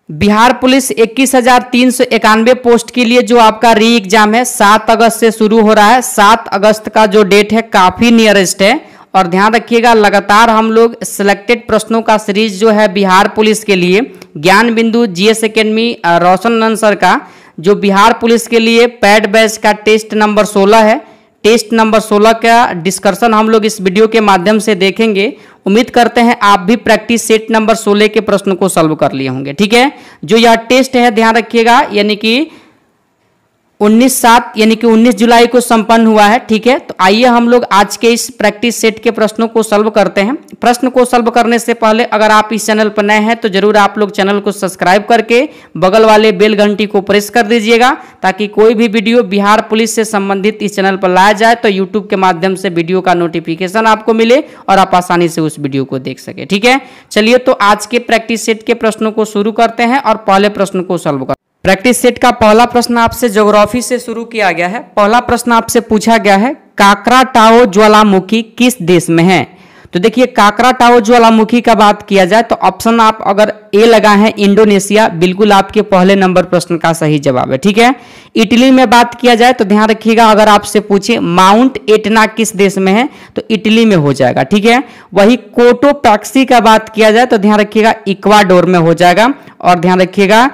Bihar police 21,391 post के लिए जो आपका री एग्जाम है 7 अगस्त से शुरू हो रहा है। 7 अगस्त का जो डेट है काफ़ी नियरेस्ट है। और ध्यान रखिएगा, लगातार हम लोग सिलेक्टेड प्रश्नों का सीरीज जो है बिहार पुलिस के लिए ज्ञान बिंदु जीएस एकेडमी रोशन नंद सर का जो बिहार पुलिस के लिए पैड बैच का टेस्ट नंबर 16 है, टेस्ट नंबर 16 का डिस्कशन हम लोग इस वीडियो के माध्यम से देखेंगे। उम्मीद करते हैं आप भी प्रैक्टिस सेट नंबर 16 के प्रश्न को सॉल्व कर लिए होंगे। ठीक है, जो यह टेस्ट है ध्यान रखिएगा, यानी कि 19/7 यानी कि 19 जुलाई को संपन्न हुआ है। ठीक है, तो आइए हम लोग आज के इस प्रैक्टिस सेट के प्रश्नों को सॉल्व करते हैं। प्रश्न को सॉल्व करने से पहले अगर आप इस चैनल पर नए हैं तो जरूर आप लोग चैनल को सब्सक्राइब करके बगल वाले बेल घंटी को प्रेस कर दीजिएगा, ताकि कोई भी वीडियो बिहार पुलिस से संबंधित इस चैनल पर लाया जाए तो यूट्यूब के माध्यम से वीडियो का नोटिफिकेशन आपको मिले और आप आसानी से उस वीडियो को देख सके। ठीक है, चलिए तो आज के प्रैक्टिस सेट के प्रश्नों को शुरू करते हैं और पहले प्रश्न को सॉल्व करते हैं। प्रैक्टिस सेट का पहला प्रश्न आपसे ज्योग्राफी से शुरू किया गया है। पहला प्रश्न आपसे पूछा गया है, काकराटाओ ज्वालामुखी किस देश में है? तो देखिए, काकराटाओ ज्वालामुखी का बात किया जाए तो ऑप्शन आप अगर ए लगाए हैं इंडोनेशिया, बिल्कुल आपके पहले नंबर प्रश्न का सही जवाब है। ठीक है, इटली में बात किया जाए तो ध्यान रखिएगा, अगर आपसे पूछे माउंट एटना किस देश में है तो इटली में हो जाएगा। ठीक है, वही कोटोपैक्सी का बात किया जाए तो ध्यान रखिएगा इक्वाडोर में हो जाएगा। और ध्यान रखिएगा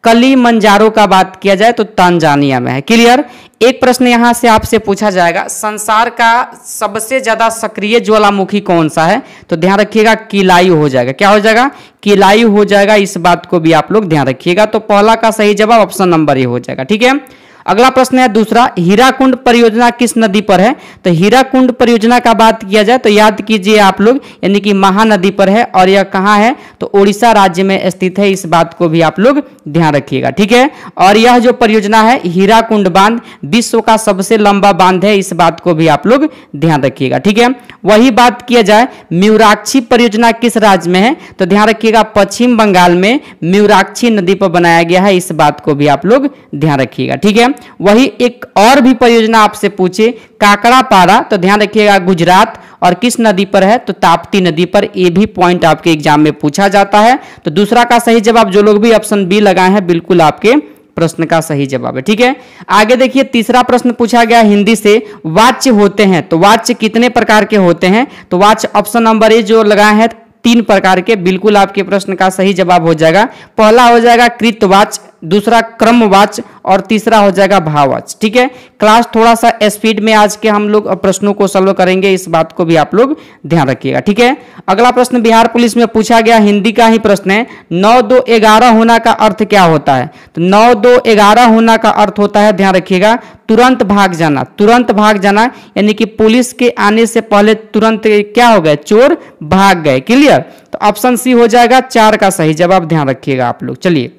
कलिमंजारो का बात किया जाए तो तांजानिया में है। क्लियर। एक प्रश्न यहां से आपसे पूछा जाएगा, संसार का सबसे ज्यादा सक्रिय ज्वालामुखी कौन सा है? तो ध्यान रखिएगा किलायु हो जाएगा। क्या हो जाएगा? किलायु हो जाएगा। इस बात को भी आप लोग ध्यान रखिएगा। तो पहला का सही जवाब ऑप्शन नंबर ए हो जाएगा। ठीक है, अगला प्रश्न है दूसरा, हीराकुंड परियोजना किस नदी पर है? तो हीराकुंड परियोजना का बात किया जाए तो याद कीजिए आप लोग, यानी कि महानदी पर है। और यह कहाँ है? तो ओडिशा राज्य में स्थित है। इस बात को भी आप लोग ध्यान रखिएगा। ठीक है, और यह जो परियोजना है हीराकुंड बांध विश्व का सबसे लंबा बांध है। इस बात को भी आप लोग ध्यान रखिएगा। ठीक है, वही बात किया जाए म्यूराक्षी परियोजना किस राज्य में है? तो ध्यान रखिएगा पश्चिम बंगाल में म्यूराक्षी नदी पर बनाया गया है। इस बात को भी आप लोग ध्यान रखिएगा। ठीक है, वही एक और भी परियोजना आपसे पूछे काकड़ापारा, तो ध्यान रखिएगा गुजरात, और किस नदी पर है? तो ताप्ती नदी पर। ये भी पॉइंट आपके एग्जाम में पूछा जाता है। तो दूसरा का सही जवाब जो लोग भी ऑप्शन बी लगाए हैं बिल्कुल आपके प्रश्न का सही जवाब है। ठीक है, आगे देखिए, तीसरा प्रश्न पूछा गया हिंदी से, वाच्य होते हैं तो वाच्य कितने प्रकार के होते हैं? तो वाच्य ऑप्शन नंबर ए जो लगाए हैं 3 प्रकार के, बिल्कुल आपके प्रश्न का सही जवाब हो जाएगा। पहला हो जाएगा कृतवाच्य, दूसरा क्रमवाच्य और तीसरा हो जाएगा भाववाच्य। ठीक है, क्लास थोड़ा सा स्पीड में आज के हम लोग प्रश्नों को सॉल्व करेंगे, इस बात को भी आप लोग ध्यान रखिएगा। ठीक है, अगला प्रश्न बिहार पुलिस में पूछा गया हिंदी का ही प्रश्न है, 9-2-11 होना का अर्थ क्या होता है? तो 9-2-11 होना का अर्थ होता है, ध्यान रखिएगा, तुरंत भाग जाना। तुरंत भाग जाना यानी कि पुलिस के आने से पहले तुरंत क्या हो गए? चोर भाग गए। क्लियर, तो ऑप्शन सी हो जाएगा 4 का सही जवाब। ध्यान रखिएगा आप लोग। चलिए,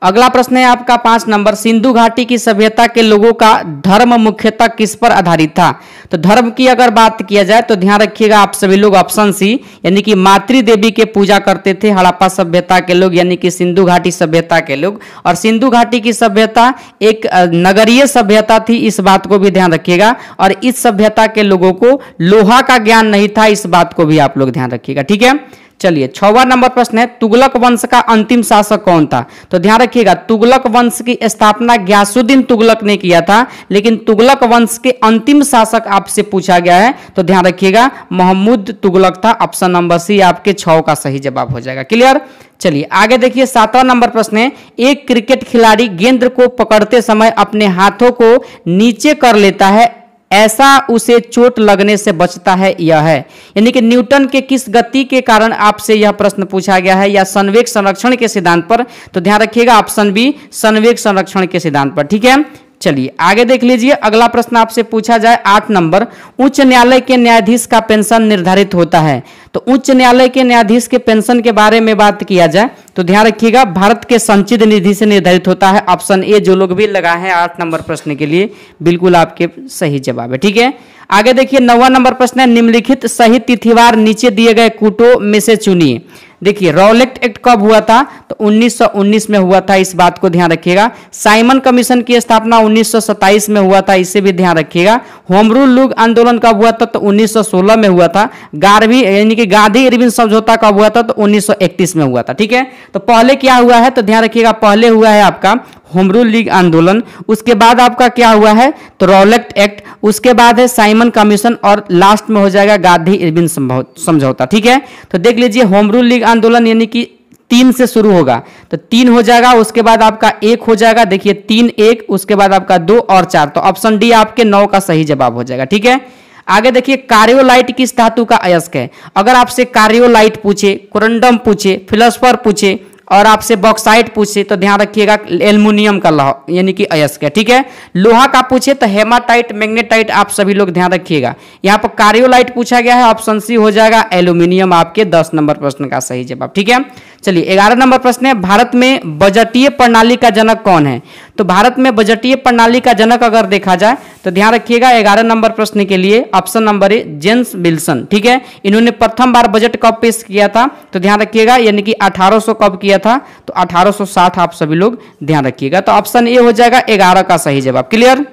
अगला प्रश्न है आपका 5 नंबर, सिंधु घाटी की सभ्यता के लोगों का धर्म मुख्यतः किस पर आधारित था? तो धर्म की अगर बात किया जाए तो ध्यान रखिएगा आप सभी लोग ऑप्शन सी, यानी कि मातृ देवी के पूजा करते थे हड़प्पा सभ्यता के लोग, यानी कि सिंधु घाटी सभ्यता के लोग। और सिंधु घाटी की सभ्यता एक नगरीय सभ्यता थी, इस बात को भी ध्यान रखिएगा। और इस सभ्यता के लोगों को लोहा का ज्ञान नहीं था, इस बात को भी आप लोग ध्यान रखिएगा। ठीक है, चलिए 6वां नंबर प्रश्न है, तुगलक वंश का अंतिम शासक कौन था? तो ध्यान रखिएगा तुगलक वंश की स्थापना ग्यासुद्दीन तुगलक ने किया था, लेकिन तुगलक वंश के अंतिम शासक आपसे पूछा गया है तो ध्यान रखिएगा महमूद तुगलक था। ऑप्शन नंबर सी आपके 6 का सही जवाब हो जाएगा। क्लियर। चलिए आगे देखिए, 7वां नंबर प्रश्न है, एक क्रिकेट खिलाड़ी गेंद को पकड़ते समय अपने हाथों को नीचे कर लेता है, ऐसा उसे चोट लगने से बचता है यह है? यानी कि न्यूटन के किस गति के कारण आपसे यह प्रश्न पूछा गया है, या संवेग संरक्षण के सिद्धांत पर? तो ध्यान रखिएगा ऑप्शन बी संवेग संरक्षण के सिद्धांत पर। ठीक है, चलिए आगे देख लीजिए, अगला प्रश्न आपसे पूछा जाए 8 नंबर, उच्च न्यायालय के न्यायाधीश का पेंशन निर्धारित होता है। तो उच्च न्यायालय के न्यायाधीश के पेंशन के बारे में बात किया जाए तो ध्यान रखिएगा भारत के संचित निधि से निर्धारित होता है। ऑप्शन ए जो लोग भी लगाए हैं 8 नंबर प्रश्न के लिए बिल्कुल आपके सही जवाब है। ठीक है, आगे देखिए 9वां नंबर प्रश्न है, निम्नलिखित सही तिथिवार नीचे दिए गए कूटों में से चुनिए। देखिए रॉलेट एक्ट कब हुआ था, तो 1919 में हुआ था, इस बात को ध्यान रखिएगा। साइमन कमीशन की स्थापना 1927 में हुआ था, इसे भी ध्यान रखिएगा। होम रूल लीग आंदोलन कब हुआ था, तो 1916 में हुआ था। गार्वी यानी कि गांधी इरविन समझौता कब हुआ था, तो 1931 में हुआ था। ठीक है, तो पहले क्या हुआ है, तो ध्यान रखिएगा, पहले हुआ है आपका होम रूल लीग आंदोलन, उसके बाद आपका क्या हुआ है, तो रॉलेट एक्ट, उसके बाद है साइमन कमीशन, और लास्ट में हो जाएगा गांधी इरविन समझौता। ठीक है, तो देख लीजिए होम रूल लीग आंदोलन यानी कि 3 से शुरू होगा, तो 3 हो जाएगा, उसके बाद आपका 1 हो जाएगा, देखिए 3 1, उसके बाद आपका 2 और 4, तो ऑप्शन डी आपके 9 का सही जवाब हो जाएगा। ठीक है, आगे देखिए कार्योलाइट किस धातु का अयस्क है। अगर आपसे कार्योलाइट पूछे, कोरंडम पूछे, फिलस्फर पूछे और आपसे बॉक्साइट पूछे तो ध्यान रखिएगा एल्युमिनियम का लोहा यानी कि अयस्क है। ठीक है, लोहा का पूछे तो हेमाटाइट, मैग्नेटाइट, आप सभी लोग ध्यान रखिएगा। यहाँ पर कार्योलाइट पूछा गया है, ऑप्शन सी हो जाएगा एल्युमिनियम, आपके 10 नंबर प्रश्न का सही जवाब। ठीक है, चलिए 11 नंबर प्रश्न है, भारत में बजटीय प्रणाली का जनक कौन है। तो भारत में बजटीय प्रणाली का जनक अगर देखा जाए तो ध्यान रखिएगा 11 नंबर प्रश्न के लिए option number A James Wilson. ठीक है, इन्होंने प्रथम बार बजट कब पेश किया था, तो ध्यान रखिएगा यानी कि 1800 कब किया था, तो 1860, आप सभी लोग ध्यान रखिएगा। तो ऑप्शन ए हो जाएगा 11 का सही जवाब। क्लियर।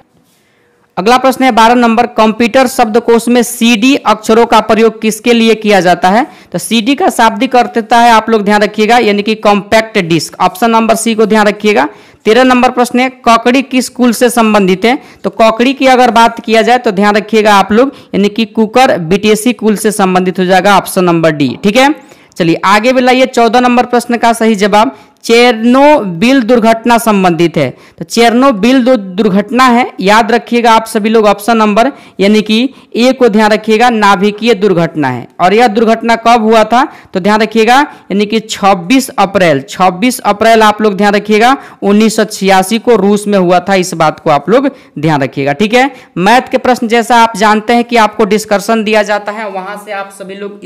अगला प्रश्न है 12 नंबर, कंप्यूटर शब्दकोश में सीडी अक्षरों का प्रयोग किसके लिए किया जाता है। तो सीडी का शाब्दिक अर्थ होता है, आप लोग ध्यान रखिएगा, यानी कि compact disc, option number C को ध्यान रखिएगा। 13 नंबर प्रश्न है, कॉकड़ी किस कुल से संबंधित है। तो कॉकड़ी की अगर बात किया जाए तो ध्यान रखिएगा आप लोग, यानी कि कुकर बिटेसी कुल से संबंधित हो जाएगा, ऑप्शन नंबर डी। ठीक है, चलिए आगे बढ़ाइए। 14 नंबर प्रश्न का सही जवाब चेरनोबिल दुर्घटना संबंधित है। तो चेरनोबिल दुर्घटना है, याद रखिएगा आप सभी लोग, ऑप्शन नंबर यानी कि ए को ध्यान रखिएगा, नाभिकीय दुर्घटना है। और यह दुर्घटना कब हुआ था, तो ध्यान रखिएगा यानी कि 26 अप्रैल आप लोग ध्यान रखिएगा 1986 को रूस में हुआ था, इस बात को आप लोग ध्यान रखिएगा। ठीक है, मैथ के प्रश्न जैसा आप जानते हैं कि आपको डिस्कशन दिया जाता है, वहां से आप सभी लोग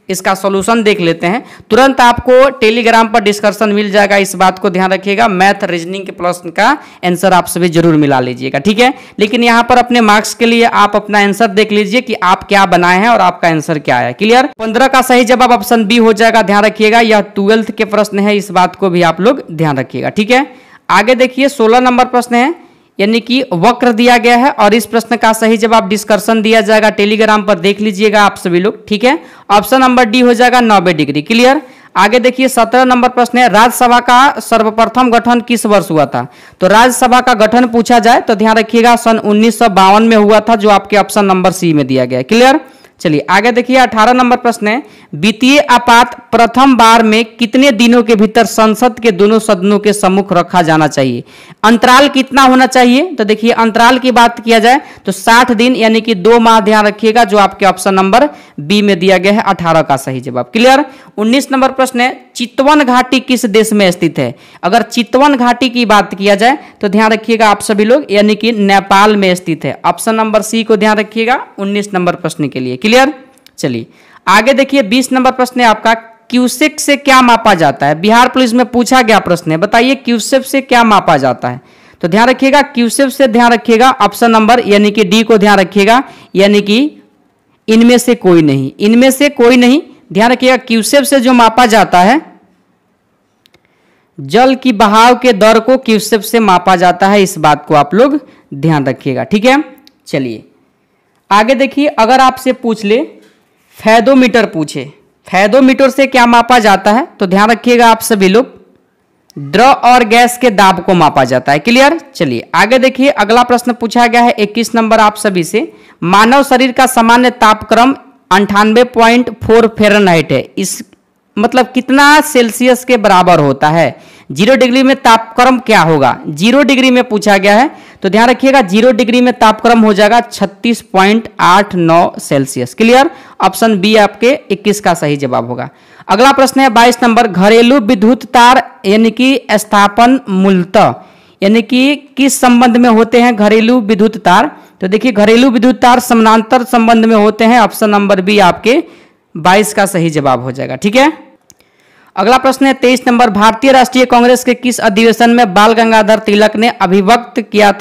इसका सॉल्यूशन देख लेते हैं, तुरंत आपको टेलीग्राम पर डिस्कशन मिल जाएगा, इस बात को ध्यान रखिएगा। मैथ रीजनिंग के प्रश्न का आंसर आप सभी जरूर मिला लीजिएगा। ठीक है, लेकिन यहाँ पर अपने मार्क्स के लिए आप अपना आंसर देख लीजिए कि आप क्या बनाए हैं और आपका आंसर क्या है। क्लियर। 15 का सही जवाब ऑप्शन बी हो जाएगा, ध्यान रखिएगा, यह 12th के प्रश्न है, इस बात को भी आप लोग ध्यान रखिएगा। ठीक है, आगे देखिए 16 नंबर प्रश्न है, यानी कि वक्र दिया गया है और इस प्रश्न का सही जवाब डिस्कशन दिया जाएगा, टेलीग्राम पर देख लीजिएगा आप सभी लोग। ठीक है, ऑप्शन नंबर डी हो जाएगा 90 डिग्री। क्लियर। आगे देखिए 17 नंबर प्रश्न है, राज्यसभा का सर्वप्रथम गठन किस वर्ष हुआ था। तो राज्यसभा का गठन पूछा जाए तो ध्यान रखिएगा सन 1952 में हुआ था, जो आपके ऑप्शन नंबर सी में दिया गया है। क्लियर। चलिए आगे देखिए 18 नंबर प्रश्न है, वित्तीय आपात प्रथम बार में कितने दिनों के भीतर संसद के दोनों सदनों के सम्मुख रखा जाना चाहिए। अंतराल कितना होना चाहिए, तो देखिए अंतराल की बात किया जाए तो 60 दिन यानी कि 2 माह, ध्यान रखिएगा, जो आपके ऑप्शन नंबर बी में दिया गया है, 18 का सही जवाब। क्लियर। 19 नंबर प्रश्न है, चितवन घाटी किस देश में स्थित है। अगर चितवन घाटी की बात किया जाए तो ध्यान रखिएगा आप सभी लोग, यानी कि नेपाल में स्थित है, ऑप्शन नंबर सी को ध्यान रखिएगा 19 नंबर प्रश्न के लिए। क्लियर। चलिए आगे देखिए 20 नंबर प्रश्न है आपका, क्यूसेक से क्या मापा जाता है। बिहार पुलिस में पूछा गया प्रश्न है, बताइए क्यूसेक से क्या मापा जाता है। तो ध्यान रखिएगा क्यूसेक से ध्यान रखिएगा ऑप्शन नंबर यानी कि डी को ध्यान रखिएगा, यानी कि इनमें से कोई नहीं, इनमें से कोई नहीं, ध्यान रखिएगा क्यूसेक से जो मापा जाता है, जल की बहाव के दर को क्यूसेक से मापा जाता है, इस बात को आप लोग ध्यान रखिएगा। ठीक है, चलिए आगे देखिए, अगर आपसे पूछ ले फैदोमीटर पूछे, फैदोमीटर से क्या मापा जाता है, तो ध्यान रखिएगा आप सभी लोग, द्रव और गैस के दाब को मापा जाता है। क्लियर। चलिए आगे देखिए, अगला प्रश्न पूछा गया है 21 नंबर आप सभी से, मानव शरीर का सामान्य तापक्रम 98.4 फ़ारेनहाइट है, इस मतलब कितना सेल्सियस के बराबर होता है। 0 डिग्री में तापक्रम क्या होगा, 0 डिग्री में पूछा गया है, तो ध्यान रखिएगा 0 डिग्री में तापक्रम हो जाएगा 36.89 सेल्सियस। क्लियर। ऑप्शन बी आपके 21 का सही जवाब होगा। अगला प्रश्न है 22 नंबर, घरेलू विद्युत तार यानी कि स्थापन मूलतः यानी कि किस संबंध में होते हैं घरेलू विद्युत तार। तो देखिए घरेलू विद्युत तार समानांतर संबंध में होते हैं, ऑप्शन नंबर बी आपके 22 का सही जवाब हो जाएगा। ठीक है। अगला प्रश्न है 23 नंबर, भारतीय राष्ट्रीय कांग्रेस के किस अधिवेशन में बाल गंगाधर तिलक ने अभिव्यक्त किया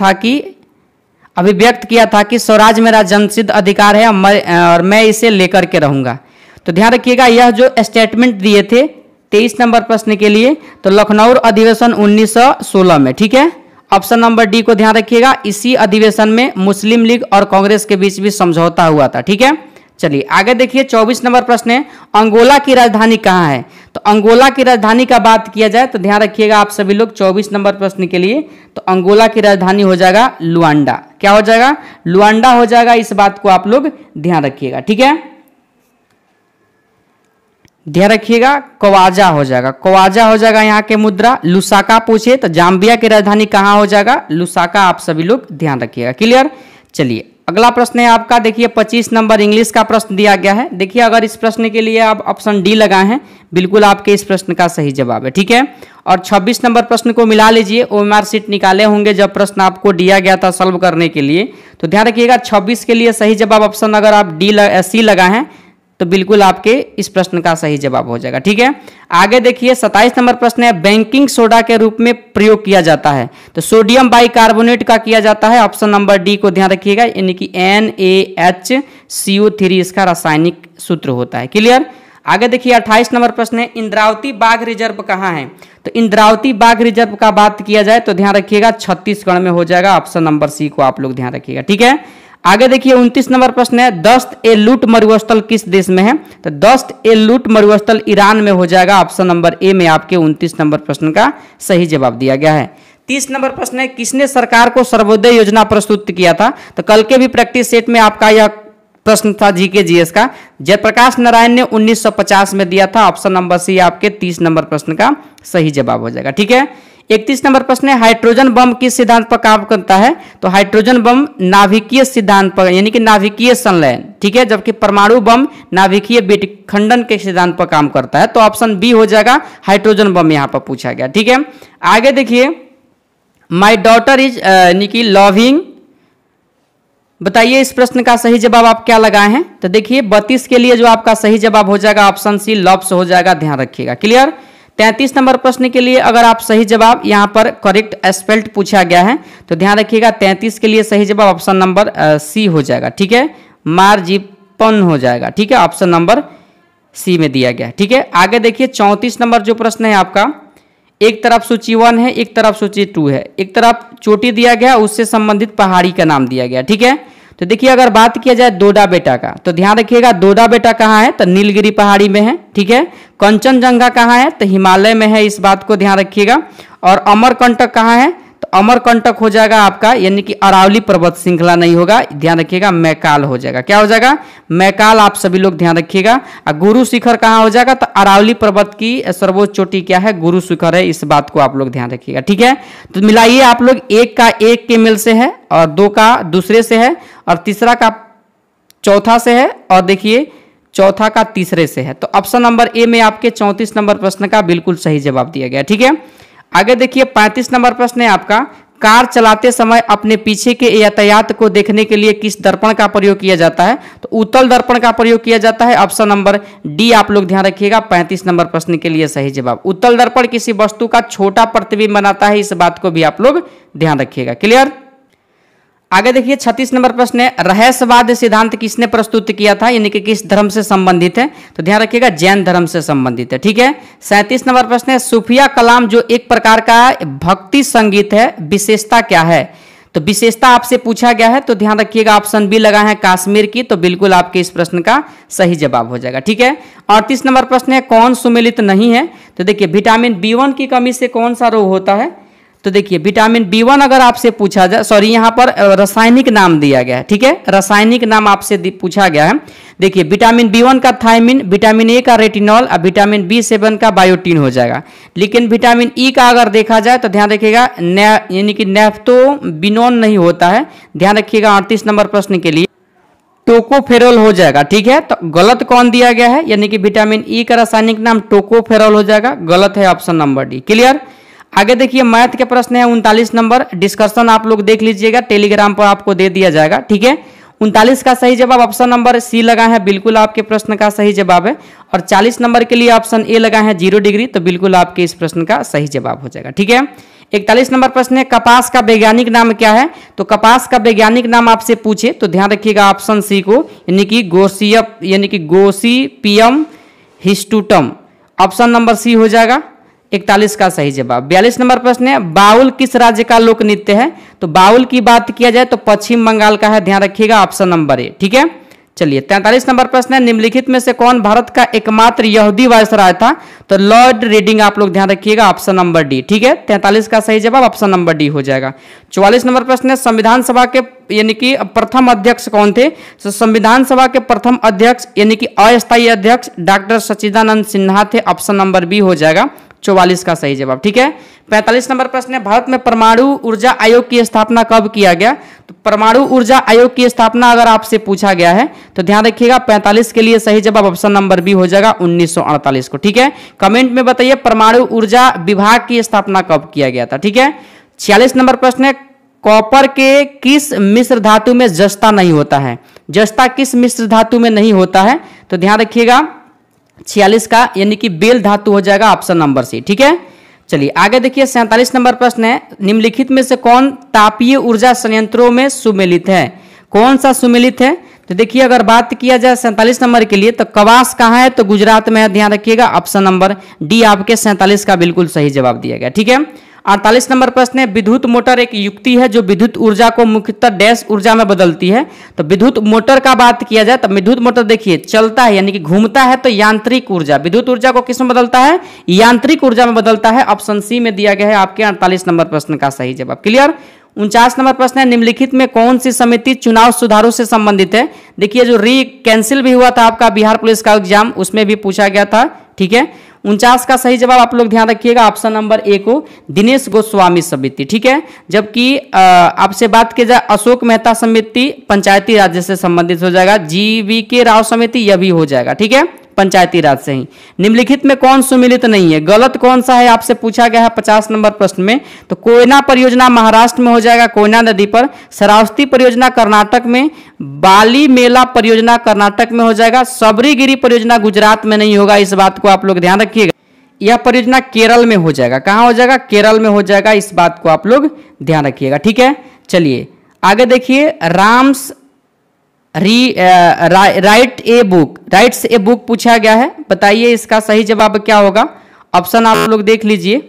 था कि स्वराज मेरा जन्मसिद्ध अधिकार है और मैं इसे लेकर के रहूंगा। तो ध्यान रखिएगा यह जो स्टेटमेंट दिए थे 23 नंबर प्रश्न के लिए, तो लखनऊ अधिवेशन 1916 में, ठीक है। ऑप्शन नंबर डी को ध्यान रखिएगा, इसी अधिवेशन में मुस्लिम लीग और कांग्रेस के बीच भी समझौता हुआ था, ठीक है। चलिए आगे देखिए 24 नंबर प्रश्न है, अंगोला की राजधानी कहाँ है? तो अंगोला की राजधानी का बात किया जाए तो ध्यान रखिएगा आप सभी लोग 24 नंबर प्रश्न के लिए, तो अंगोला की राजधानी हो जाएगा लुआंडा। क्या हो जाएगा? लुआंडा हो जाएगा। इस बात को आप लोग ध्यान रखिएगा, ठीक है। ध्यान रखिएगा कवाजा हो जाएगा, कवाजा हो जाएगा यहाँ के मुद्रा। लुसाका पूछे तो जाम्बिया की राजधानी कहाँ हो जाएगा? लुसाका। आप सभी लोग ध्यान रखिएगा, क्लियर। चलिए अगला प्रश्न है आपका, देखिए 25 नंबर इंग्लिश का प्रश्न दिया गया है। देखिए अगर इस प्रश्न के लिए आप ऑप्शन डी लगाए हैं, बिल्कुल आपके इस प्रश्न का सही जवाब है, ठीक है। और 26 नंबर प्रश्न को मिला लीजिए, ओएमआर शीट निकाले होंगे जब प्रश्न आपको दिया गया था सॉल्व करने के लिए। तो ध्यान रखिएगा 26 के लिए सही जवाब ऑप्शन अगर आप सी लगाए हैं तो बिल्कुल आपके इस प्रश्न का सही जवाब हो जाएगा, ठीक है। आगे देखिए 27 नंबर प्रश्न है, बेकिंग सोडा के रूप में प्रयोग किया जाता है तो सोडियम बाइकार्बोनेट का किया जाता है। ऑप्शन नंबर डी को ध्यान रखिएगा, यानी कि NaHCO3 इसका रासायनिक सूत्र होता है, क्लियर। आगे देखिए 28 नंबर प्रश्न है, इंद्रावती बाघ रिजर्व कहाँ है? तो इंद्रावती बाघ रिजर्व का बात किया जाए तो ध्यान रखिएगा छत्तीसगढ़ में हो जाएगा। ऑप्शन नंबर सी को आप लोग ध्यान रखिएगा, ठीक है। आगे देखिए 29 नंबर प्रश्न है, दस्त-ए-लूट मरुस्थल किस देश में है? तो दस्त-ए-लूट मरुस्थल ईरान में हो जाएगा। ऑप्शन नंबर ए में आपके 29 नंबर प्रश्न का सही जवाब दिया गया है। 30 नंबर प्रश्न है, किसने सरकार को सर्वोदय योजना प्रस्तुत किया था? तो कल के भी प्रैक्टिस सेट में आपका यह प्रश्न था जीके जीएस का। जयप्रकाश नारायण ने 1950 में दिया था। ऑप्शन नंबर सी आपके 30 नंबर प्रश्न का सही जवाब हो जाएगा, ठीक है। 31 नंबर प्रश्न है, हाइड्रोजन बम किस सिद्धांत पर काम करता है? तो हाइड्रोजन बम नाभिकीय सिद्धांत पर, यानी कि नाभिकीय संलयन, ठीक है, जबकि परमाणु बम नाभिकीय विखंडन के सिद्धांत पर काम करता है। तो ऑप्शन बी हो जाएगा, हाइड्रोजन बम यहां पर पूछा गया, ठीक है। आगे देखिए माई डॉटर इज यानी कि लविंग, बताइए इस प्रश्न का सही जवाब आप क्या लगाए हैं? तो देखिए 32 के लिए जो आपका सही जवाब हो जाएगा ऑप्शन सी लव्स हो जाएगा, ध्यान रखिएगा, क्लियर। 33 नंबर प्रश्न के लिए अगर आप सही जवाब यहां पर करेक्ट एस्पेल्ट पूछा गया है तो ध्यान रखिएगा 33 के लिए सही जवाब ऑप्शन नंबर सी हो जाएगा, ठीक है, मार्जिपन हो जाएगा, ठीक है, ऑप्शन नंबर सी में दिया गया, ठीक है। आगे देखिए 34 नंबर जो प्रश्न है आपका, एक तरफ सूची 1 है, एक तरफ सूची 2 है, एक तरफ चोटी दिया गया उससे संबंधित पहाड़ी का नाम दिया गया, ठीक है। तो देखिए अगर बात किया जाए डोडा बेटा का तो ध्यान रखिएगा डोडा बेटा कहाँ है? तो नीलगिरी पहाड़ी में है, ठीक है। कंचनजंगा कहाँ है? तो हिमालय में है, इस बात को ध्यान रखिएगा। और अमरकंटक कहाँ है? तो अमरकंटक हो जाएगा आपका, यानी कि अरावली पर्वत श्रृंखला नहीं होगा, ध्यान रखिएगा मैकाल हो जाएगा। क्या हो जाएगा? मैकाल। आप सभी लोग ध्यान रखिएगा। गुरु शिखर कहाँ हो जाएगा? तो अरावली पर्वत की सर्वोच्च चोटी क्या है? गुरु शिखर है, इस बात को आप लोग ध्यान रखिएगा, ठीक है। तो मिलाइए आप लोग, एक का एक के मिल से है और 2 का दूसरे से है और तीसरा का चौथा से है और देखिए चौथा का तीसरे से है। तो ऑप्शन नंबर ए में आपके 34 नंबर प्रश्न का बिल्कुल सही जवाब दिया गया, ठीक है। आगे देखिए 35 नंबर प्रश्न है आपका, कार चलाते समय अपने पीछे के यातायात को देखने के लिए किस दर्पण का प्रयोग किया जाता है? तो उत्तल दर्पण का प्रयोग किया जाता है। ऑप्शन नंबर डी आप लोग ध्यान रखिएगा, 35 नंबर प्रश्न के लिए सही जवाब। उत्तल दर्पण किसी वस्तु का छोटा प्रतिबिंब बनाता है, इस बात को भी आप लोग ध्यान रखिएगा, क्लियर। आगे देखिए 36 नंबर प्रश्न है, रहस्यवाद सिद्धांत किसने प्रस्तुत किया था, यानी कि किस धर्म से संबंधित है? तो ध्यान रखिएगा जैन धर्म से संबंधित है, ठीक है। 37 नंबर प्रश्न है, सूफिया कलाम जो एक प्रकार का भक्ति संगीत है, विशेषता क्या है? तो विशेषता आपसे पूछा गया है, तो ध्यान रखिएगा ऑप्शन बी लगा है कश्मीर की, तो बिल्कुल आपके इस प्रश्न का सही जवाब हो जाएगा, ठीक है। 38 नंबर प्रश्न है, कौन सुमेलित नहीं है? तो देखिए विटामिन B1 की कमी से कौन सा रोग होता है? तो देखिए विटामिन B1 अगर आपसे पूछा जाए, सॉरी यहाँ पर रासायनिक नाम दिया गया है, ठीक है, रासायनिक नाम आपसे पूछा गया है। देखिए विटामिन B1 का थायमिन, विटामिन ए का रेटिनॉल और विटामिन B7 का बायोटीन हो जाएगा। लेकिन विटामिन ई का अगर देखा जाए तो ध्यान रखिएगा यानी कि नेफ्थोबिनोन नहीं होता है, ध्यान रखिएगा। 38 नंबर प्रश्न के लिए टोकोफेरोल हो जाएगा, ठीक है। तो गलत कौन दिया गया है, यानी कि विटामिन ई का रासायनिक नाम टोकोफेरोल हो जाएगा, गलत है ऑप्शन नंबर डी, क्लियर। आगे देखिए मैथ के प्रश्न है 39 नंबर, डिस्कशन आप लोग देख लीजिएगा, टेलीग्राम पर आपको दे दिया जाएगा, ठीक है। 39 का सही जवाब ऑप्शन नंबर सी लगा है, बिल्कुल आपके प्रश्न का सही जवाब है। और 40 नंबर के लिए ऑप्शन ए लगा है 0 डिग्री, तो बिल्कुल आपके इस प्रश्न का सही जवाब हो जाएगा, ठीक है। 41 नंबर प्रश्न है कपास का वैज्ञानिक नाम क्या है? तो कपास का वैज्ञानिक नाम आपसे पूछे तो ध्यान रखिएगा ऑप्शन सी को, यानी कि गोसिपियम हिस्टूटम, ऑप्शन नंबर सी हो जाएगा 41 का सही जवाब। 42 नंबर प्रश्न है बाउल किस राज्य का लोक नृत्य है? तो बाउल की बात किया जाए तो पश्चिम बंगाल का है, ध्यान रखिएगा ऑप्शन नंबर ए, ठीक है। चलिए 43 नंबर प्रश्न है निम्नलिखित में से कौन भारत का एकमात्र यहूदी वायसराय था? तो लॉर्ड रीडिंग, आप लोग ध्यान रखिएगा ऑप्शन नंबर डी, ठीक है। 43 का सही जवाब ऑप्शन नंबर डी हो जाएगा। 44 नंबर प्रश्न है संविधान सभा के यानी कि प्रथम अध्यक्ष कौन थे? तो संविधान सभा के प्रथम अध्यक्ष यानी कि अस्थायी अध्यक्ष डॉक्टर सच्चिदानंद सिन्हा थे, ऑप्शन नंबर बी हो जाएगा 44 का सही जवाब, ठीक है। 45 नंबर प्रश्न है भारत में परमाणु ऊर्जा आयोग की स्थापना कब किया गया? तो परमाणु ऊर्जा आयोग की स्थापना अगर आपसे पूछा गया है तो ध्यान रखिएगा 45 के लिए सही जवाब ऑप्शन नंबर बी हो जाएगा 1948 को, ठीक है। कमेंट में बताइए परमाणु ऊर्जा विभाग की स्थापना कब किया गया था, ठीक है। 46 नंबर प्रश्न है कॉपर के किस मिश्र धातु में जस्ता नहीं होता है? जस्ता किस मिश्र धातु में नहीं होता है? तो ध्यान रखिएगा 46 का यानी कि बेल धातु हो जाएगा ऑप्शन नंबर सी, ठीक है। चलिए आगे देखिए 47 नंबर प्रश्न है निम्नलिखित में से कौन तापीय ऊर्जा संयंत्रों में सुमेलित है? कौन सा सुमेलित है? तो देखिए अगर बात किया जाए 47 नंबर के लिए तो कवास कहाँ है? तो गुजरात में है, ध्यान रखिएगा ऑप्शन नंबर डी आपके 47 का बिल्कुल सही जवाब दिया गया, ठीक है। 48 नंबर प्रश्न है विद्युत मोटर एक युक्ति है जो विद्युत ऊर्जा को मुख्यतः डैश ऊर्जा में बदलती है। तो विद्युत मोटर का बात किया जाए तो विद्युत मोटर देखिए चलता है यानी कि घूमता है तो यांत्रिक ऊर्जा, विद्युत ऊर्जा को किस में बदलता है? यांत्रिक ऊर्जा में बदलता है, ऑप्शन सी में दिया गया है आपके 48 नंबर प्रश्न का सही जवाब, क्लियर। 49 नंबर प्रश्न है निम्नलिखित में कौन सी समिति चुनाव सुधारों से संबंधित है? देखिए जो कैंसिल भी हुआ था आपका बिहार पुलिस का एग्जाम उसमें भी पूछा गया था, ठीक है। 49 का सही जवाब आप लोग ध्यान रखिएगा ऑप्शन नंबर ए को दिनेश गोस्वामी समिति, ठीक है। जबकि आपसे बात की जाए अशोक मेहता समिति पंचायती राज्य से संबंधित हो जाएगा, GVK राव समिति यह भी हो जाएगा, ठीक है, पंचायती राज से ही। निम्नलिखित में कौन सुमिलित नहीं है? गलत कौन सा है आपसे पूछा गया है 50 नंबर प्रश्न में। तो कोयना परियोजना महाराष्ट्र में हो जाएगा कोयना नदी पर, श्रावस्ती परियोजना कर्नाटक में, बाली मेला परियोजना कर्नाटक में हो जाएगा, सबरीगिरी परियोजना गुजरात में नहीं होगा, इस बात को आप लोग ध्यान रखिएगा। यह परियोजना केरल में हो जाएगा, कहाँ हो जाएगा? केरल में हो जाएगा, इस बात को आप लोग ध्यान रखिएगा, ठीक है। चलिए आगे देखिए राइट्स ए बुक पूछा गया है, बताइए इसका सही जवाब क्या होगा? ऑप्शन आप लोग देख लीजिए,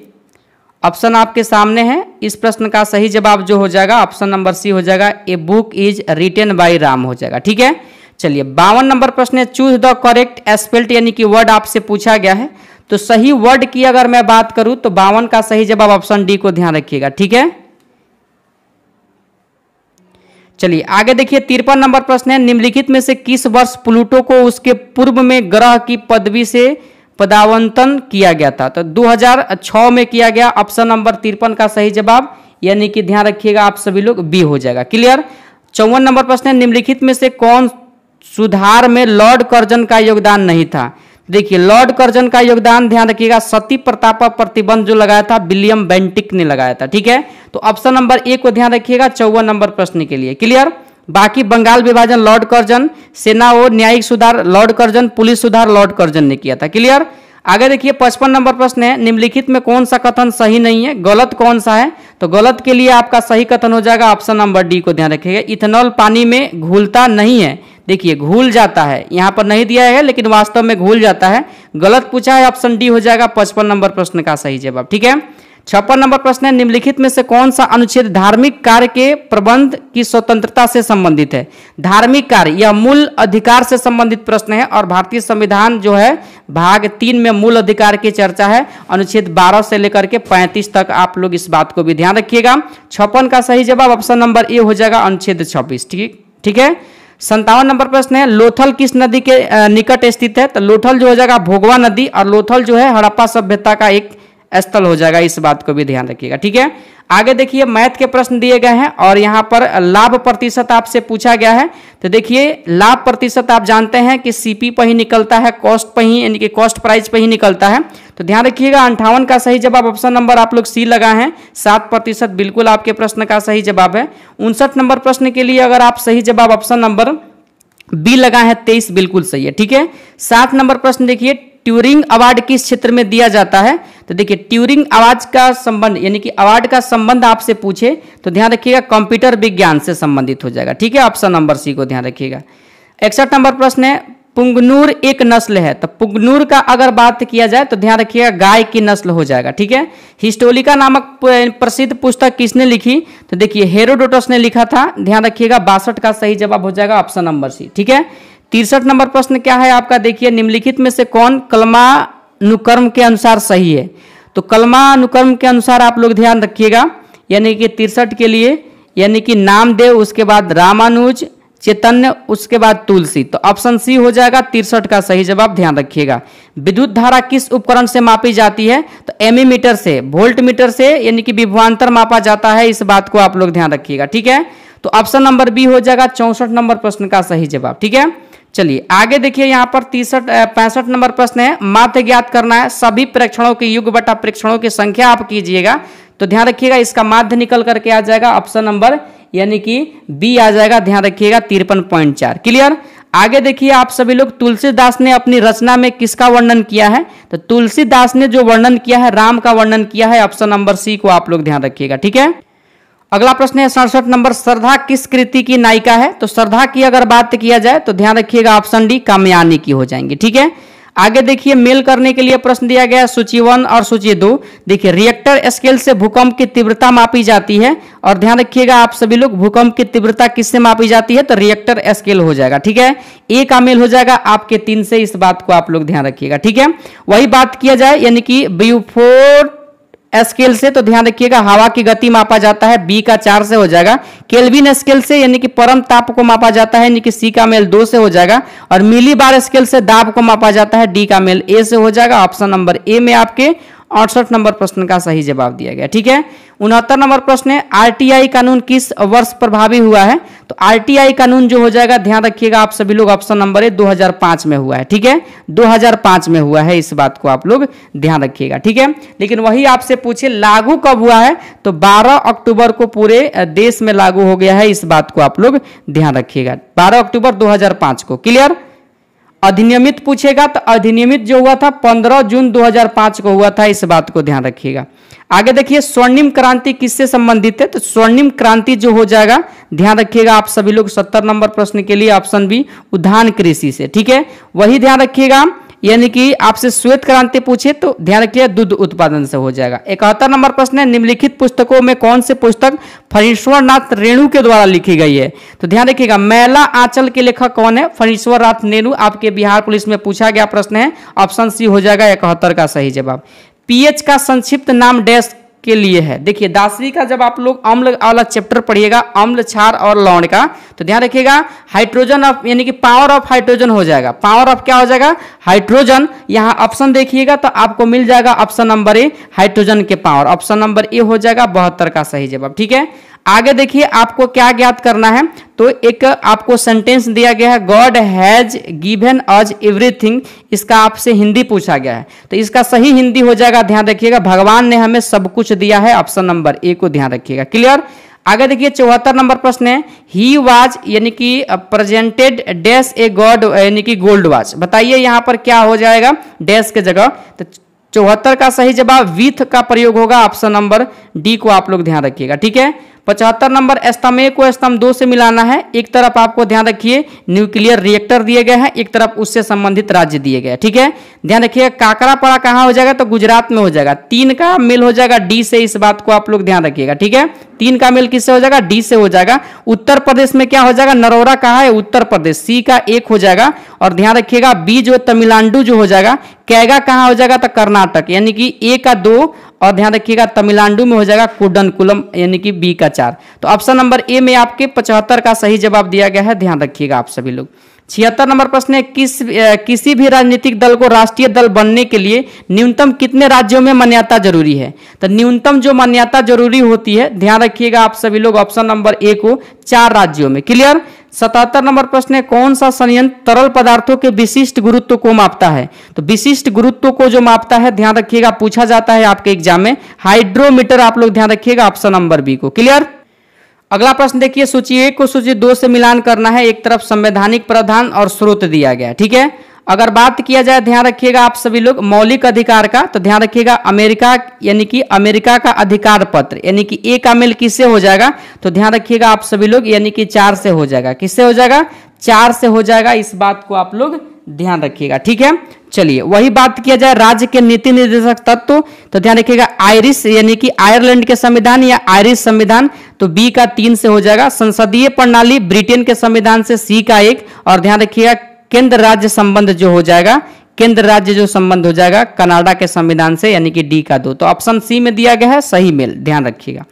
ऑप्शन आपके सामने है। इस प्रश्न का सही जवाब जो हो जाएगा ऑप्शन नंबर सी हो जाएगा a book is written by Ram हो जाएगा, ठीक है। चलिए 52 नंबर प्रश्न है चूज द करेक्ट स्पेल्ट यानी कि वर्ड आपसे पूछा गया है। तो सही वर्ड की अगर मैं बात करूं तो 52 का सही जवाब ऑप्शन डी को ध्यान रखिएगा, ठीक है। चलिए आगे देखिए 53 नंबर प्रश्न है निम्नलिखित में से किस वर्ष प्लूटो को उसके पूर्व में ग्रह की पदवी से पदावंतन किया गया था? तो 2006 में किया गया, ऑप्शन नंबर 53 का सही जवाब यानी कि ध्यान रखिएगा आप सभी लोग बी हो जाएगा, क्लियर। 54 नंबर प्रश्न है निम्नलिखित में से कौन सुधार में लॉर्ड कर्जन का योगदान नहीं था? देखिए लॉर्ड कर्जन का योगदान ध्यान रखिएगा सती प्रथा पर प्रतिबंध जो लगाया था विलियम बेंटिक ने लगाया था, ठीक है। तो ऑप्शन नंबर ए को ध्यान रखिएगा 54 नंबर प्रश्न के लिए, क्लियर। बाकी बंगाल विभाजन लॉर्ड कर्जन, सेना और न्यायिक सुधार लॉर्ड कर्जन, पुलिस सुधार लॉर्ड कर्जन ने किया था, क्लियर। आगे देखिए 55 नंबर प्रश्न है निम्नलिखित में कौन सा कथन सही नहीं है? गलत कौन सा है? तो गलत के लिए आपका सही कथन हो जाएगा ऑप्शन नंबर डी को ध्यान रखिएगा इथेनॉल पानी में घुलता नहीं है। देखिए घुल जाता है, यहाँ पर नहीं दिया है लेकिन वास्तव में घुल जाता है, गलत पूछा है, ऑप्शन डी हो जाएगा 55 नंबर प्रश्न का सही जवाब, ठीक है। 56 नंबर प्रश्न है निम्नलिखित में से कौन सा अनुच्छेद धार्मिक कार्य के प्रबंध की स्वतंत्रता से संबंधित है? धार्मिक कार्य यह मूल अधिकार से संबंधित प्रश्न है और भारतीय संविधान जो है भाग 3 में मूल अधिकार की चर्चा है, अनुच्छेद 12 से लेकर के 35 तक आप लोग इस बात को भी ध्यान रखिएगा। 56 का सही जवाब ऑप्शन नंबर ए हो जाएगा अनुच्छेद 26, ठीक है। 57 नंबर प्रश्न है लोथल किस नदी के निकट स्थित है? तो लोथल जो हो जाएगा भोगवा नदी और लोथल जो है हड़प्पा सभ्यता का एक स्थल हो जाएगा, इस बात को भी ध्यान रखिएगा, ठीक है। आगे देखिए मैथ के प्रश्न दिए गए हैं और यहाँ पर लाभ प्रतिशत आपसे पूछा गया है। तो देखिए लाभ प्रतिशत आप जानते हैं कि सीपी पर ही निकलता है, कॉस्ट पर ही यानी कि कॉस्ट प्राइस पर ही निकलता है। तो ध्यान रखिएगा 58 का सही जवाब ऑप्शन नंबर आप लोग सी लगाए हैं, 7% बिल्कुल आपके प्रश्न का सही जवाब है। 59 नंबर प्रश्न के लिए अगर आप सही जवाब ऑप्शन नंबर बी लगाए हैं 23 बिल्कुल सही है, ठीक है। 7 नंबर प्रश्न देखिए ट्यूरिंग अवार्ड किस क्षेत्र में दिया जाता है? तो देखिए ट्यूरिंग आवाज का संबंध यानी कि अवार्ड का संबंध आपसे पूछे तो ध्यान रखिएगा कंप्यूटर विज्ञान से संबंधित हो जाएगा। ठीक है, ऑप्शन नंबर सी को ध्यान रखिएगा। 61 नंबर प्रश्न है पुंगनूर एक नस्ल है, तो पुंगनूर का अगर बात किया जाए तो ध्यान रखिएगा गाय की नस्ल हो जाएगा। ठीक है, हिस्टोलिका नामक प्रसिद्ध पुस्तक किसने लिखी, तो देखिए हेरोडोटस ने लिखा था। ध्यान रखिएगा 62 का सही जवाब हो जाएगा ऑप्शन नंबर सी। ठीक है, 63 नंबर प्रश्न क्या है आपका, देखिए निम्नलिखित में से कौन कलमानुक्रम के अनुसार सही है, तो कलमानुक्रम के अनुसार आप लोग ध्यान रखिएगा, यानी कि 63 के लिए यानी कि नामदेव, उसके बाद रामानुज, चैतन्य, उसके बाद तुलसी, तो ऑप्शन सी हो जाएगा 63 का सही जवाब। ध्यान रखिएगा विद्युत धारा किस उपकरण से मापी जाती है, तो एमीमीटर से, वोल्ट मीटर से यानी कि विभवांतर मापा जाता है, इस बात को आप लोग ध्यान रखिएगा। ठीक है, तो ऑप्शन नंबर बी हो जाएगा 64 नंबर प्रश्न का सही जवाब। ठीक है, चलिए आगे देखिए यहाँ पर 65 नंबर प्रश्न है माध्य ज्ञात करना है, सभी प्रेक्षणों के युग बटा प्रेक्षणों की संख्या आप कीजिएगा, तो ध्यान रखिएगा इसका माध्य निकल करके आ जाएगा ऑप्शन नंबर यानी कि बी आ जाएगा। ध्यान रखिएगा 53.4। क्लियर, आगे देखिए आप सभी लोग तुलसीदास ने अपनी रचना में किसका वर्णन किया है, तो तुलसीदास ने जो वर्णन किया है राम का वर्णन किया है, ऑप्शन नंबर सी को आप लोग ध्यान रखिएगा। ठीक है, अगला प्रश्न है 67 नंबर, श्रद्धा किस कृति की नायिका है, तो श्रद्धा की अगर बात किया जाए तो ध्यान रखिएगा ऑप्शन डी कामयानी की हो जाएंगी। ठीक है, आगे देखिए मेल करने के लिए प्रश्न दिया गया सूची 1 और सूची 2। देखिए रिएक्टर स्केल से भूकंप की तीव्रता मापी जाती है, और ध्यान रखिएगा आप सभी लोग भूकंप की तीव्रता किससे मापी जाती है, तो रिएक्टर स्केल हो जाएगा। ठीक है, ए का मेल हो जाएगा आपके 3 से, इस बात को आप लोग ध्यान रखिएगा। ठीक है, वही बात किया जाए यानी कि ब्यूफोर्ड स्केल से, तो ध्यान रखिएगा हवा की गति मापा जाता है, बी का 4 से हो जाएगा। केल्विन स्केल से यानी कि परम ताप को मापा जाता है, यानी कि सी का मेल 2 से हो जाएगा। और मिली बार स्केल से दाब को मापा जाता है, डी का मेल ए से हो जाएगा। ऑप्शन नंबर ए में आपके 68 नंबर प्रश्न का सही जवाब दिया गया। ठीक है, 69 नंबर प्रश्न है आरटीआई कानून किस वर्ष प्रभावी हुआ है, तो आरटीआई कानून जो हो जाएगा ध्यान रखिएगा आप सभी लोग ऑप्शन नंबर ए 2005 में हुआ है। ठीक है, 2005 में हुआ है, इस बात को आप लोग ध्यान रखिएगा। ठीक है, लेकिन वही आपसे पूछे लागू कब हुआ है, तो 12 अक्टूबर को पूरे देश में लागू हो गया है, इस बात को आप लोग ध्यान रखिएगा, 12 अक्टूबर 2005 को। क्लियर, अधिनियमित पूछेगा तो अधिनियमित जो हुआ था 15 जून 2005 को हुआ था, इस बात को ध्यान रखिएगा। आगे देखिए स्वर्णिम क्रांति किससे संबंधित है, तो स्वर्णिम क्रांति जो हो जाएगा ध्यान रखिएगा आप सभी लोग 70 नंबर प्रश्न के लिए ऑप्शन बी उद्यान कृषि से। ठीक है, वही ध्यान रखिएगा यानी कि आपसे श्वेत क्रांति पूछे तो ध्यान रखिएगा दूध उत्पादन से हो जाएगा। 71 नंबर प्रश्न है निम्नलिखित पुस्तकों में कौन से पुस्तक फणीश्वरनाथ रेणु के द्वारा लिखी गई है, तो ध्यान रखिएगा मैला आंचल के लेखक कौन है, फणीश्वरनाथ रेणु, आपके बिहार पुलिस में पूछा गया प्रश्न है, ऑप्शन सी हो जाएगा 71 का सही जवाब। पीएच का संक्षिप्त नाम डैश के लिए है, देखिए 10वीं का जब आप लोग अम्ल वाला चैप्टर पढ़िएगा अम्ल क्षार और लवण का, तो ध्यान रखिएगा हाइड्रोजन ऑफ यानी कि पावर ऑफ हाइड्रोजन हो जाएगा, पावर ऑफ क्या हो जाएगा हाइड्रोजन। यहाँ ऑप्शन देखिएगा तो आपको मिल जाएगा ऑप्शन नंबर ए हाइड्रोजन के पावर, ऑप्शन नंबर ए हो जाएगा 72 का सही जवाब। ठीक है, आगे देखिए आपको क्या ज्ञात करना है, तो एक आपको सेंटेंस दिया गया है God has given us everything, इसका आपसे हिंदी पूछा गया है, तो इसका सही हिंदी हो जाएगा ध्यान रखिएगा भगवान ने हमें सब कुछ दिया है, ऑप्शन नंबर ए को ध्यान रखिएगा। क्लियर, आगे देखिए 74 नंबर प्रश्न है ही वाज यानी कि प्रेजेंटेड डैश ए गॉड यानी कि गोल्ड वाच, बताइए यहाँ पर क्या हो जाएगा डैश के जगह, तो 74 का सही जवाब विथ का प्रयोग होगा, ऑप्शन नंबर डी को आप लोग ध्यान रखिएगा। ठीक है, 75 नंबर स्तंभ ए को स्तंभ 2 से मिलाना है, एक तरफ आपको ध्यान रखिए न्यूक्लियर रिएक्टर दिए गए हैं, एक तरफ उससे संबंधित राज्य दिए गए। ठीक है, ध्यान रखिए काकरापाड़ा कहाँ हो जाएगा, तो गुजरात में हो जाएगा, 3 का मेल हो जाएगा डी से, इस बात को आप लोग ध्यान रखिएगा। ठीक है, 3 का मेल किससे हो जाएगा डी से हो जाएगा। उत्तर प्रदेश में क्या हो जाएगा नरोरा कहाँ है उत्तर प्रदेश, सी का 1 हो जाएगा, और ध्यान रखिएगा बी जो तमिलनाडु जो हो जाएगा, कैगा कहाँ हो जाएगा तो कर्नाटक यानी कि ए का 2, और ध्यान रखिएगा तमिलनाडु में हो जाएगा कुडनकुलम यानी कि बी का 4, तो ऑप्शन नंबर ए में आपके 75 का सही जवाब दिया गया है, ध्यान रखिएगा आप सभी लोग। 76 नंबर प्रश्न है किसी भी राजनीतिक दल को राष्ट्रीय दल बनने के लिए न्यूनतम कितने राज्यों में मान्यता जरूरी है, तो न्यूनतम जो मान्यता जरूरी होती है ध्यान रखिएगा आप सभी लोग ऑप्शन नंबर ए को 4 राज्यों में। क्लियर, 77 नंबर प्रश्न है कौन सा संयंत्र तरल पदार्थों के विशिष्ट गुरुत्व को मापता है, तो विशिष्ट गुरुत्व को जो मापता है ध्यान रखिएगा पूछा जाता है आपके एग्जाम में हाइड्रोमीटर, आप लोग ध्यान रखिएगा ऑप्शन नंबर बी को। क्लियर, अगला प्रश्न देखिए सूची 1 को सूची 2 से मिलान करना है, एक तरफ संवैधानिक प्रावधान और स्रोत दिया गया है। ठीक है, अगर बात किया जाए, ध्यान रखिएगा आप सभी लोग, मौलिक अधिकार का, तो ध्यान रखिएगा अमेरिका यानी कि अमेरिका का अधिकार पत्र, यानी कि ए का मेल किससे हो जाएगा, तो ध्यान रखिएगा आप सभी लोग, यानी कि 4 से हो जाएगा। किससे हो जाएगा? 4 से हो जाएगा। इस बात को आप लोग ध्यान रखिएगा, ठीक है। चलिए, वही बात किया जाए राज्य के नीति निर्देशक तत्व, तो ध्यान रखिएगा आयरिश यानी कि आयरलैंड के संविधान या आयरिश संविधान, तो बी का 3 से हो जाएगा। संसदीय प्रणाली ब्रिटेन के संविधान से सी का 1, और ध्यान रखिएगा केंद्र राज्य संबंध जो हो जाएगा, केंद्र राज्य जो संबंध हो जाएगा कनाडा के संविधान से, यानी कि डी का 2। तो ऑप्शन सी में दिया गया है सही मेल, ध्यान रखिएगा।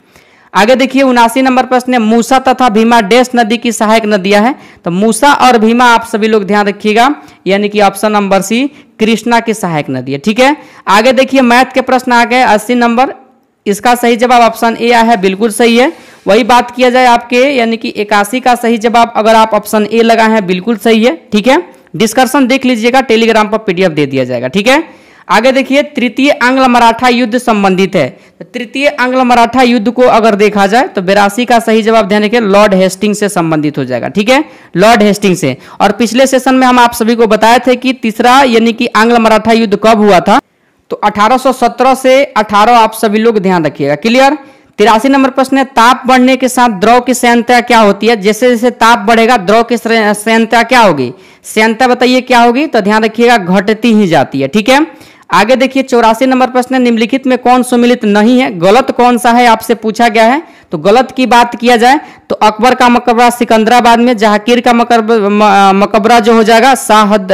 आगे देखिए 79 नंबर प्रश्न है, मूसा तथा भीमा डैश नदी की सहायक नदियां हैं, तो मूसा और भीमा आप सभी लोग ध्यान रखिएगा, यानी कि ऑप्शन नंबर सी कृष्णा की सहायक नदी है, ठीक है। आगे देखिए मैथ के प्रश्न आ गए 80 नंबर, इसका सही जवाब ऑप्शन ए है, बिल्कुल सही है। वही बात किया जाए आपके, यानी कि 81 का सही जवाब अगर आप ऑप्शन ए लगाए हैं, बिल्कुल सही है, ठीक है। डिस्कशन देख लीजिएगा, टेलीग्राम पर पीडीएफ दे दिया जाएगा, ठीक है। आगे देखिए तृतीय आंग्ल मराठा युद्ध संबंधित है, तो तृतीय आंग्ल मराठा युद्ध को अगर देखा जाए तो 82 का सही जवाब ध्यान रखिए लॉर्ड हेस्टिंग से संबंधित हो जाएगा, ठीक है, लॉर्ड हेस्टिंग से। और पिछले सेशन में हम आप सभी को बताए थे कि तीसरा यानी कि आंग्ल मराठा युद्ध कब हुआ था, तो 1817 से 18 आप सभी लोग ध्यान रखिएगा, क्लियर। 83 नंबर प्रश्न है, ताप बढ़ने के साथ द्रव की श्यानता क्या होती है? जैसे जैसे ताप बढ़ेगा द्रव की श्यानता क्या होगी? श्यानता बताइए क्या होगी? तो ध्यान रखिएगा घटती ही जाती है, ठीक है। आगे देखिए 84 नंबर प्रश्न है, निम्नलिखित में कौन सुमेलित नहीं है? गलत कौन सा है आपसे पूछा गया है। तो गलत की बात किया जाए तो अकबर का मकबरा सिकंदराबाद में, जहांगीर का मकबरा जो हो जाएगा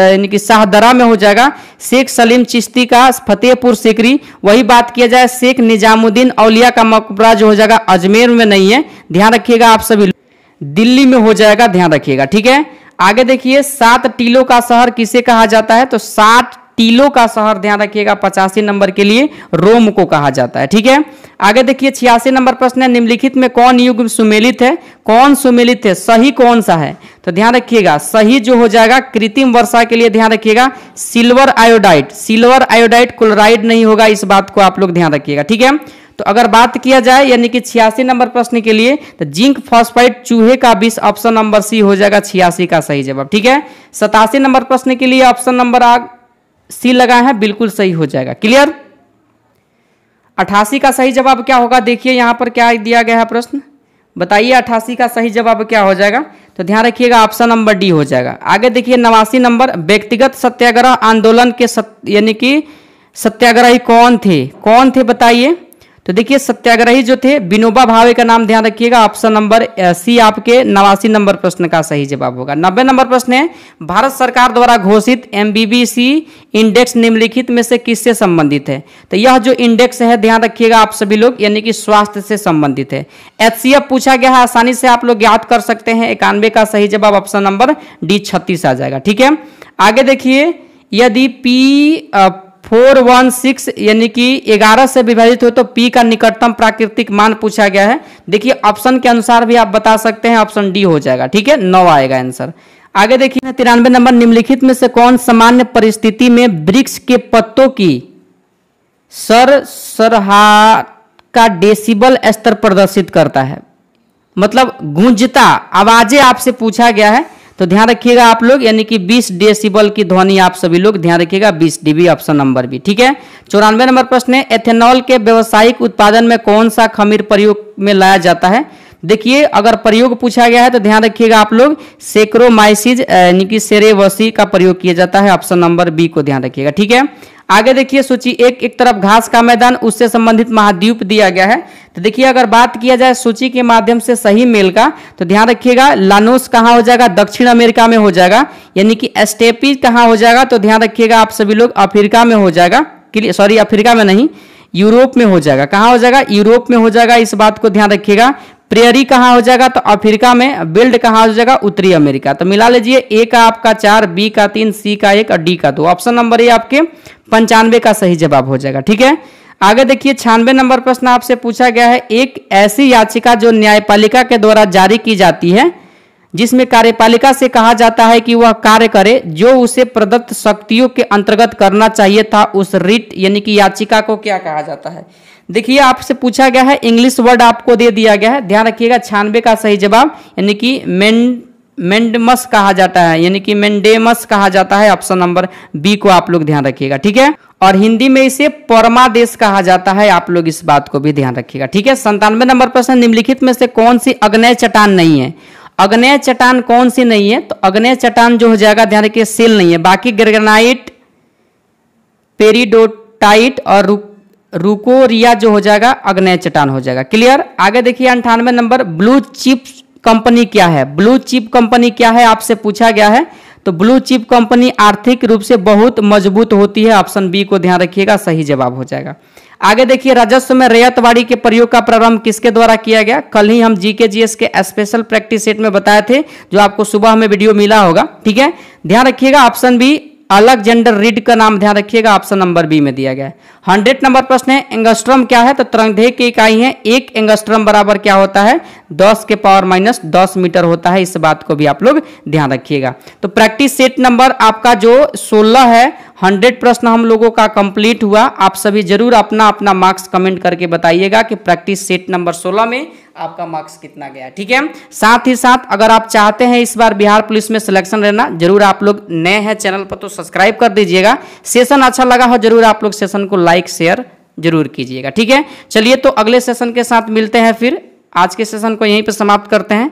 यानी कि शाहदरा में हो जाएगा, शेख सलीम चिश्ती का फतेहपुर सीकरी। वही बात किया जाए शेख निजामुद्दीन औलिया का मकबरा जो हो जाएगा अजमेर में नहीं है, ध्यान रखिएगा आप सभी, दिल्ली में हो जाएगा, ध्यान रखिएगा, ठीक है। आगे देखिए 7 टीलों का शहर किसे कहा जाता है? तो 7 टीलों का शहर ध्यान रखिएगा 85 नंबर के लिए रोम को कहा जाता है, ठीक है। आगे देखिए 86 नंबर प्रश्न है, निम्नलिखित में कौन युग सुमेलित है? कौन सुमेलित है? सही कौन सा है? तो ध्यान रखिएगा सही जो हो जाएगा कृत्रिम वर्षा के लिए ध्यान रखिएगा silver iodide, silver iodide chloride नहीं होगा, इस बात को आप लोग ध्यान रखिएगा, ठीक है। तो अगर बात किया जाए यानी कि 86 नंबर प्रश्न के लिए तो जिंक फॉस्फाइड चूहे का विष, ऑप्शन नंबर सी हो जाएगा 86 का सही जवाब, ठीक है। 87 नंबर प्रश्न के लिए ऑप्शन नंबर सी लगा है, बिल्कुल सही हो जाएगा, क्लियर। 88 का सही जवाब क्या होगा? देखिए यहां पर क्या दिया गया है प्रश्न, बताइए 88 का सही जवाब क्या हो जाएगा? तो ध्यान रखिएगा ऑप्शन नंबर डी हो जाएगा। आगे देखिए 89 नंबर, व्यक्तिगत सत्याग्रह आंदोलन के यानी कि सत्याग्रही कौन थे बताइए। तो देखिए सत्याग्रही जो थे विनोबा भावे का नाम ध्यान रखिएगा, ऑप्शन नंबर सी आपके 89 नंबर प्रश्न का सही जवाब होगा। 90 नंबर प्रश्न है, भारत सरकार द्वारा घोषित MBBC इंडेक्स निम्नलिखित में से किससे संबंधित है? तो यह जो इंडेक्स है ध्यान रखिएगा आप सभी लोग, यानी कि स्वास्थ्य से संबंधित है। HCF पूछा गया है, आसानी से आप लोग याद कर सकते हैं, 91 का सही जवाब ऑप्शन नंबर डी 36 आ जाएगा, ठीक है। आगे देखिए यदि P416 यानी कि 11 से विभाजित हो तो P का निकटतम प्राकृतिक मान पूछा गया है। देखिए ऑप्शन के अनुसार भी आप बता सकते हैं, ऑप्शन डी हो जाएगा, ठीक है, 9 आएगा आंसर। आगे देखिए 93 नंबर, निम्नलिखित में से कौन सामान्य परिस्थिति में वृक्ष के पत्तों की सरसराहट का डेसिबल स्तर प्रदर्शित करता है? मतलब गूंजता आवाजें आपसे पूछा गया है, तो ध्यान रखिएगा आप लोग, यानी कि 20 डेसिबल की ध्वनि आप सभी लोग ध्यान रखिएगा, 20 dB ऑप्शन नंबर भी, ठीक है। 94 नंबर प्रश्न है, एथेनॉल के व्यावसायिक उत्पादन में कौन सा खमीर प्रयोग में लाया जाता है? देखिए अगर प्रयोग पूछा गया है तो ध्यान रखिएगा आप लोग सेक्रोमाइसिस यानी कि सेरेवसी का प्रयोग किया जाता है, ऑप्शन नंबर बी को ध्यान रखिएगा, ठीक है। आगे देखिए सूची एक तरफ घास का मैदान, उससे संबंधित महाद्वीप दिया गया है। तो देखिए अगर बात किया जाए सूची के माध्यम से सही मेल का, तो ध्यान रखिएगा लानोस कहाँ हो जाएगा? दक्षिण अमेरिका में हो जाएगा, यानी कि एस्टेपी कहाँ हो जाएगा? तो ध्यान रखिएगा आप सभी लोग अफ्रीका में हो जाएगा, सॉरी अफ्रीका में नहीं, यूरोप में हो जाएगा। कहाँ हो जाएगा? यूरोप में हो जाएगा, इस बात को ध्यान रखिएगा। प्रेयरी कहाँ हो जाएगा? तो अफ्रीका में। बिल्ड कहाँ हो जाएगा? उत्तरी अमेरिका। तो मिला लीजिए, ए का आपका 4, बी का 3, सी का 1 और डी का 2। ऑप्शन नंबर ए आपके 95 का सही जवाब हो जाएगा, ठीक है। आगे देखिए 96 नंबर प्रश्न आपसे पूछा गया है, एक ऐसी याचिका जो न्यायपालिका के द्वारा जारी की जाती है जिसमें कार्यपालिका से कहा जाता है कि वह कार्य करे जो उसे प्रदत्त शक्तियों के अंतर्गत करना चाहिए था, उस रिट यानी कि याचिका को क्या कहा जाता है? देखिए आपसे पूछा गया है, इंग्लिश वर्ड आपको दे दिया गया है, ध्यान रखिएगा। 96 का सही जवाब यानी कि मेंडेमस कहा जाता है, यानी कि मेंडेमस कहा जाता है। ऑप्शन नंबर बी को आप लोग ध्यान रखिएगा, ठीक है। और हिंदी में इसे परमादेश कहा जाता है, आप लोग इस बात को भी ध्यान रखिएगा, ठीक है। 97 नंबर प्रश्न, निम्नलिखित में से कौन सी अग्नेय चट्टान नहीं है? अग्नेय चट्टान कौन सी नहीं है? तो अग्नेय चट्टान जो हो जाएगा, ध्यान रखिए, सेल नहीं है। बाकी ग्रेनाइट, पेरिडोटाइट और रुकोरिया जो हो जाएगा अग्नेय चट्टान हो जाएगा। क्लियर। आगे देखिए 98 नंबर, ब्लू चिप कंपनी क्या है? ब्लू चिप कंपनी क्या है आपसे पूछा गया है। तो ब्लू चिप कंपनी आर्थिक रूप से बहुत मजबूत होती है। ऑप्शन बी को ध्यान रखिएगा, सही जवाब हो जाएगा। आगे देखिए, राजस्व में रैयतवाड़ी के प्रयोग का प्रारंभ किसके द्वारा किया गया? कल ही हम जीके जीएस के स्पेशल प्रैक्टिस सेट में बताए थे, जो आपको सुबह में वीडियो मिला होगा, ठीक है। ध्यान रखिएगा, ऑप्शन बी अलेक्जेंडर रीड का नाम ध्यान रखिएगा, ऑप्शन नंबर बी में दिया गया है। 100 नंबर प्रश्न है, एंगस्ट्रम क्या है? तो तरंगदैर्घ्य की इकाई है। 1 एंगस्ट्रम बराबर क्या होता है? 10 के पावर माइनस 10 मीटर होता है। इस बात को भी आप लोग ध्यान रखिएगा। तो प्रैक्टिस सेट नंबर आपका जो 16 है, 100 प्रश्न हम लोगों का कंप्लीट हुआ। आप सभी जरूर अपना अपना मार्क्स कमेंट करके बताइएगा कि प्रैक्टिस सेट नंबर 16 में आपका मार्क्स कितना गया, ठीक है। साथ ही साथ अगर आप चाहते हैं इस बार बिहार पुलिस में सिलेक्शन रहना, जरूर आप लोग नए हैं चैनल पर तो सब्सक्राइब कर दीजिएगा। सेशन अच्छा लगा हो जरूर आप लोग सेशन को लाइक शेयर जरूर कीजिएगा, ठीक है। चलिए तो अगले सेशन के साथ मिलते हैं, फिर आज के सेशन को यहीं पर समाप्त करते हैं।